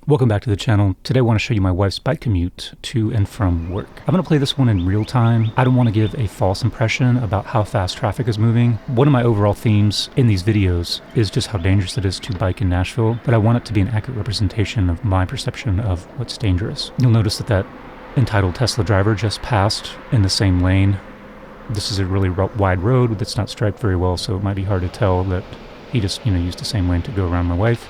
Welcome back to the channel. Today I want to show you my wife's bike commute to and from work. I'm going to play this one in real time. I don't want to give a false impression about how fast traffic is moving. One of my overall themes in these videos is just how dangerous it is to bike in Nashville, but I want it to be an accurate representation of my perception of what's dangerous. You'll notice that entitled Tesla driver just passed in the same lane. This is a really wide road that's not striped very well, so it might be hard to tell that he just, used the same lane to go around my wife.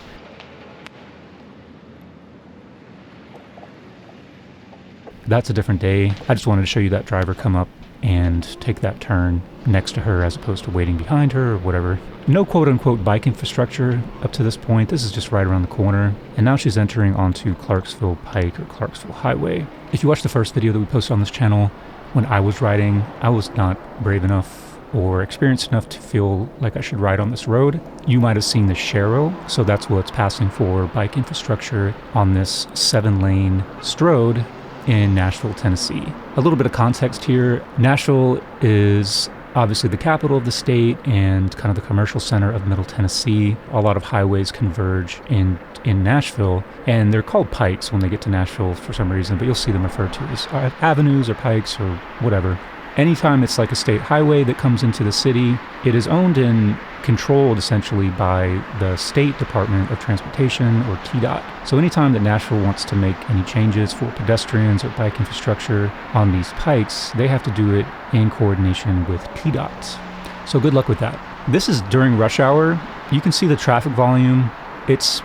That's a different day. I just wanted to show you that driver come up and take that turn next to her as opposed to waiting behind her or whatever. No quote-unquote bike infrastructure up to this point. This is just right around the corner. And now she's entering onto Clarksville Pike or Clarksville Highway. If you watched the first video that we posted on this channel, when I was riding, I was not brave enough or experienced enough to feel like I should ride on this road. You might have seen the Sharrow, so that's what's passing for bike infrastructure on this 7-lane strode in Nashville, Tennessee. A little bit of context here. Nashville is obviously the capital of the state and kind of the commercial center of Middle Tennessee. A lot of highways converge in Nashville, and they're called pikes when they get to Nashville for some reason, but you'll see them referred to as avenues or pikes or whatever. Anytime it's like a state highway that comes into the city, it is owned and controlled essentially by the State Department of Transportation or TDOT. So anytime that Nashville wants to make any changes for pedestrians or bike infrastructure on these pikes, they have to do it in coordination with TDOT. So good luck with that. This is during rush hour. You can see the traffic volume. It's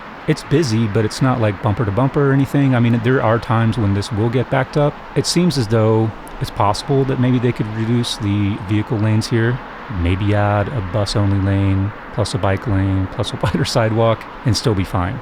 busy, but it's not like bumper to bumper or anything. I mean, there are times when this will get backed up. It seems as though it's possible that maybe they could reduce the vehicle lanes here, maybe add a bus-only lane, plus a bike lane, plus a wider sidewalk, and still be fine.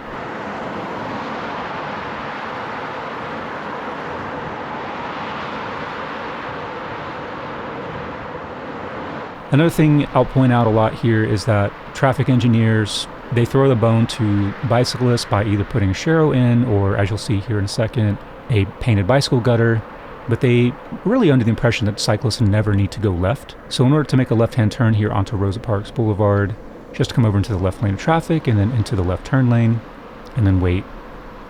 Another thing I'll point out a lot here is that traffic engineers, they throw the bone to bicyclists by either putting a Sharrow in or, as you'll see here in a second, a painted bicycle gutter. But they really under the impression that cyclists never need to go left. So in order to make a left-hand turn here onto Rosa Parks Boulevard, just come over into the left lane of traffic and then into the left turn lane and then wait.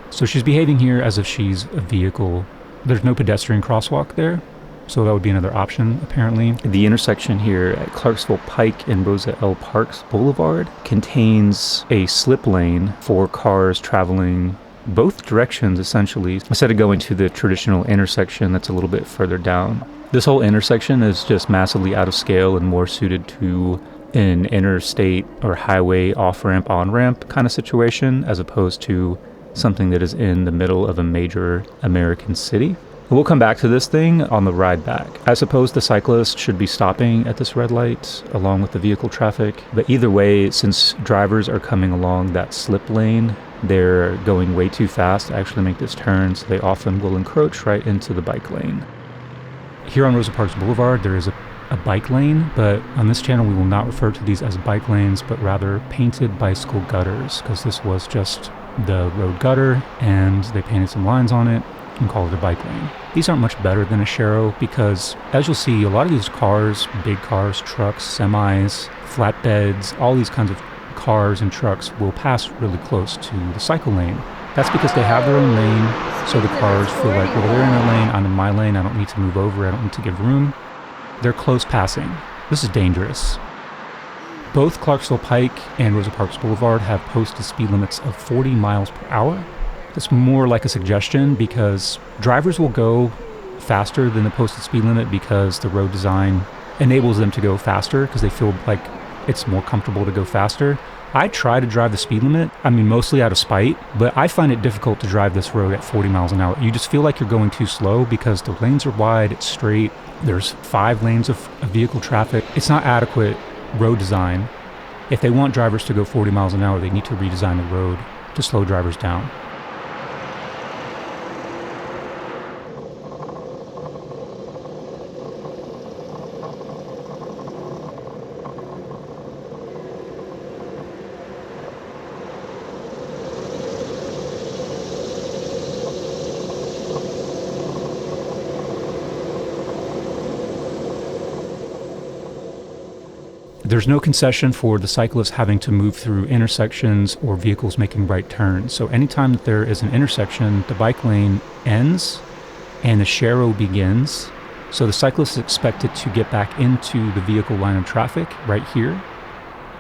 So she's behaving here as if she's a vehicle. There's no pedestrian crosswalk there, so that would be another option apparently. The intersection here at Clarksville Pike and Rosa L. Parks Boulevard contains a slip lane for cars traveling both directions essentially, instead of going to the traditional intersection that's a little bit further down. This whole intersection is just massively out of scale and more suited to an interstate or highway off-ramp, on-ramp kind of situation, as opposed to something that is in the middle of a major American city. We'll come back to this thing on the ride back. I suppose the cyclist should be stopping at this red light along with the vehicle traffic, but either way, since drivers are coming along that slip lane, they're going way too fast to actually make this turn, so they often will encroach right into the bike lane. Here on Rosa Parks Boulevard, there is a bike lane, but on this channel we will not refer to these as bike lanes, but rather painted bicycle gutters, because this was just the road gutter, and they painted some lines on it and called it a bike lane. These aren't much better than a Sharrow because, as you'll see, a lot of these cars, big cars, trucks, semis, flatbeds, all these kinds of cars and trucks will pass really close to the cycle lane. That's because they have their own lane, so the cars feel like, well, they're in their lane, I'm in my lane, I don't need to move over, I don't need to give room. They're close passing. This is dangerous. Both Clarksville Pike and Rosa Parks Boulevard have posted speed limits of 40 miles per hour. It's more like a suggestion because drivers will go faster than the posted speed limit because the road design enables them to go faster because they feel like it's more comfortable to go faster. I try to drive the speed limit, mostly out of spite, but I find it difficult to drive this road at 40 miles an hour. You just feel like you're going too slow because the lanes are wide, it's straight, there's 5 lanes of vehicle traffic. It's not adequate road design. If they want drivers to go 40 miles an hour, they need to redesign the road to slow drivers down. There's no concession for the cyclists having to move through intersections or vehicles making right turns. So anytime that there is an intersection, the bike lane ends and the sharrow begins. So the cyclist is expected to get back into the vehicle line of traffic right here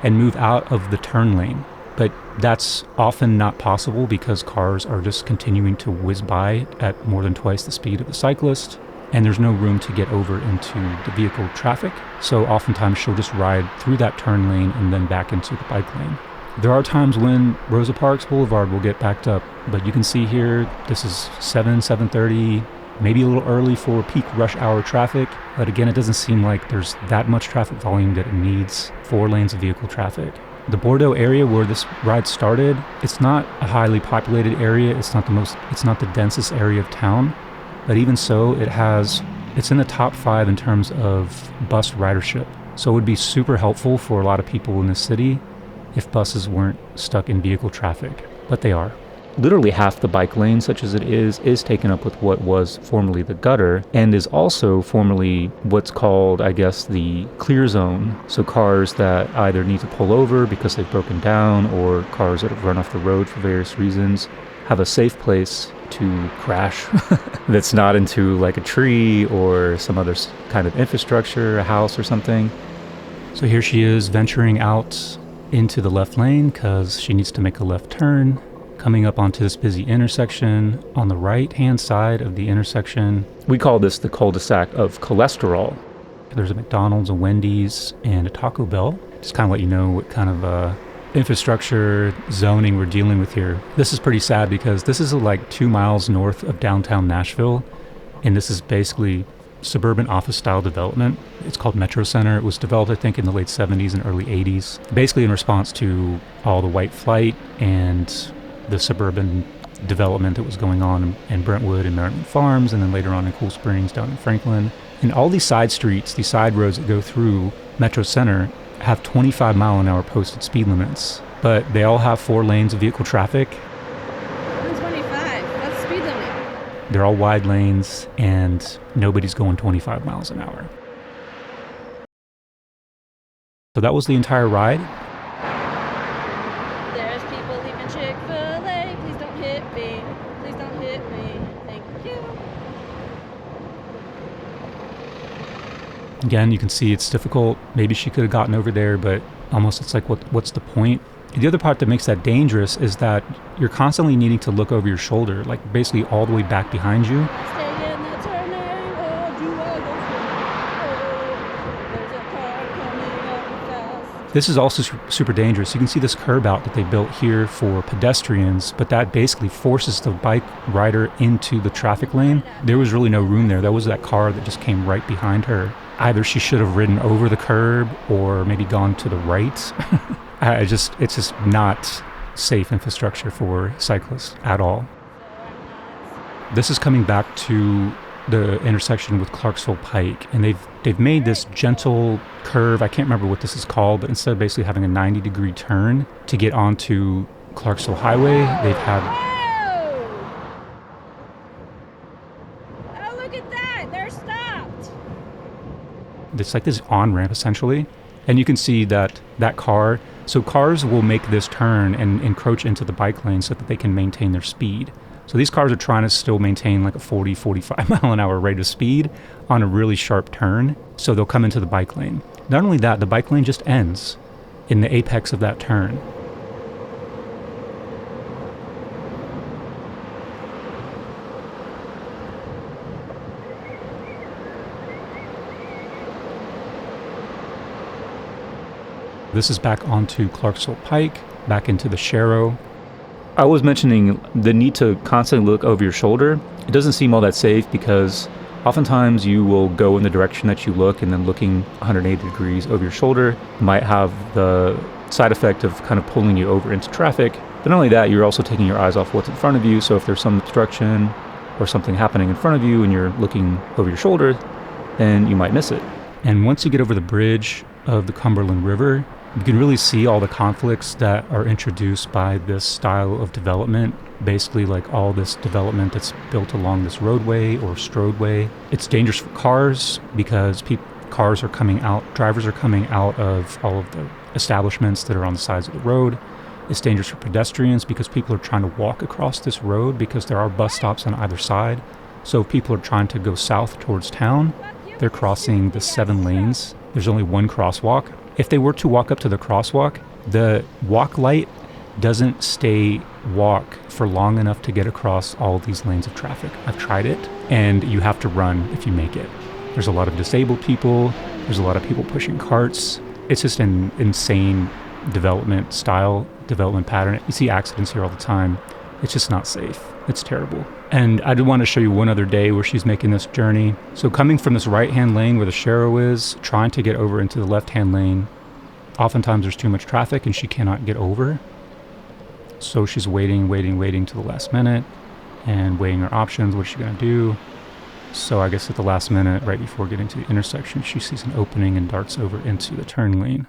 and move out of the turn lane. But that's often not possible because cars are just continuing to whiz by at more than twice the speed of the cyclist, and there's no room to get over into the vehicle traffic. So oftentimes she'll just ride through that turn lane and then back into the bike lane. There are times when Rosa Parks Boulevard will get backed up, but you can see here, this is 7:30, maybe a little early for peak rush hour traffic. But again, it doesn't seem like there's that much traffic volume that it needs 4 lanes of vehicle traffic. The Bordeaux area where this ride started, it's not a highly populated area. It's not the densest area of town. But even so, it's in the top 5 in terms of bus ridership. So it would be super helpful for a lot of people in the city if buses weren't stuck in vehicle traffic, but they are. Literally half the bike lane, such as it is taken up with what was formerly the gutter and is also formerly what's called, I guess, the clear zone. So cars that either need to pull over because they've broken down or cars that have run off the road for various reasons have a safe place to crash that's not into like a tree or some other kind of infrastructure, a house or something. So here she is venturing out into the left lane because she needs to make a left turn, coming up onto this busy intersection. On the right-hand side of the intersection, we call this the cul-de-sac of cholesterol. There's a McDonald's, a Wendy's, and a Taco Bell. Just kind of let you know what kind of infrastructure zoning we're dealing with here. This is pretty sad because this is like 2 miles north of downtown Nashville, and this is basically suburban office style development. It's called Metro Center. It was developed, I think, in the late 70s and early 80s, basically in response to all the white flight and the suburban development that was going on in Brentwood and Merriman Farms, and then later on in Cool Springs down in Franklin. And all these side streets, these side roads that go through Metro Center have 25 mile an hour posted speed limits, but they all have 4 lanes of vehicle traffic. 125, that's the speed limit. They're all wide lanes and nobody's going 25 miles an hour. So that was the entire ride. There's people leaving Chick-fil-A. Please don't hit me. Please don't hit me. Thank you. Again, you can see it's difficult. Maybe she could have gotten over there, but almost it's like, what's the point? The other part that makes that dangerous is that you're constantly needing to look over your shoulder, like basically all the way back behind you. Stay in the turning, or do I go slow? There's a car coming up fast. This is also super dangerous. You can see this curb out that they built here for pedestrians, but that basically forces the bike rider into the traffic lane. There was really no room there. That was that car that just came right behind her. Either she should have ridden over the curb or maybe gone to the right. It's just not safe infrastructure for cyclists at all. This is coming back to the intersection with Clarksville Pike, and they've made this gentle curve. I can't remember what this is called, but instead of basically having a 90-degree turn to get onto Clarksville Highway, they've had... Oh, look at that! They're stopped! It's like this on-ramp, essentially. And you can see that car... So cars will make this turn and encroach into the bike lane so that they can maintain their speed. So these cars are trying to still maintain like a 40, 45 mile an hour rate of speed on a really sharp turn. So they'll come into the bike lane. Not only that, the bike lane just ends in the apex of that turn. This is back onto Clarksville Pike, back into the Sharrow. I was mentioning the need to constantly look over your shoulder. It doesn't seem all that safe because oftentimes you will go in the direction that you look, and then looking 180 degrees over your shoulder might have the side effect of kind of pulling you over into traffic. But not only that, you're also taking your eyes off what's in front of you. So if there's some obstruction or something happening in front of you and you're looking over your shoulder, then you might miss it. And once you get over the bridge of the Cumberland River, you can really see all the conflicts that are introduced by this style of development. Basically, like all this development that's built along this roadway or stroadway. It's dangerous for cars because Cars are coming out, drivers are coming out of all of the establishments that are on the sides of the road. It's dangerous for pedestrians because people are trying to walk across this road because there are bus stops on either side. So if people are trying to go south towards town, they're crossing the 7 lanes. There's only one crosswalk. If they were to walk up to the crosswalk, the walk light doesn't stay walk for long enough to get across all of these lanes of traffic. I've tried it, and you have to run if you make it. There's a lot of disabled people. There's a lot of people pushing carts. It's just an insane development pattern. You see accidents here all the time. It's just not safe. It's terrible. And I did want to show you one other day where she's making this journey. So coming from this right-hand lane where the Sharrow is, trying to get over into the left-hand lane, oftentimes there's too much traffic and she cannot get over. So she's waiting to the last minute and weighing her options. What's she going to do? So I guess at the last minute, right before getting to the intersection, she sees an opening and darts over into the turn lane.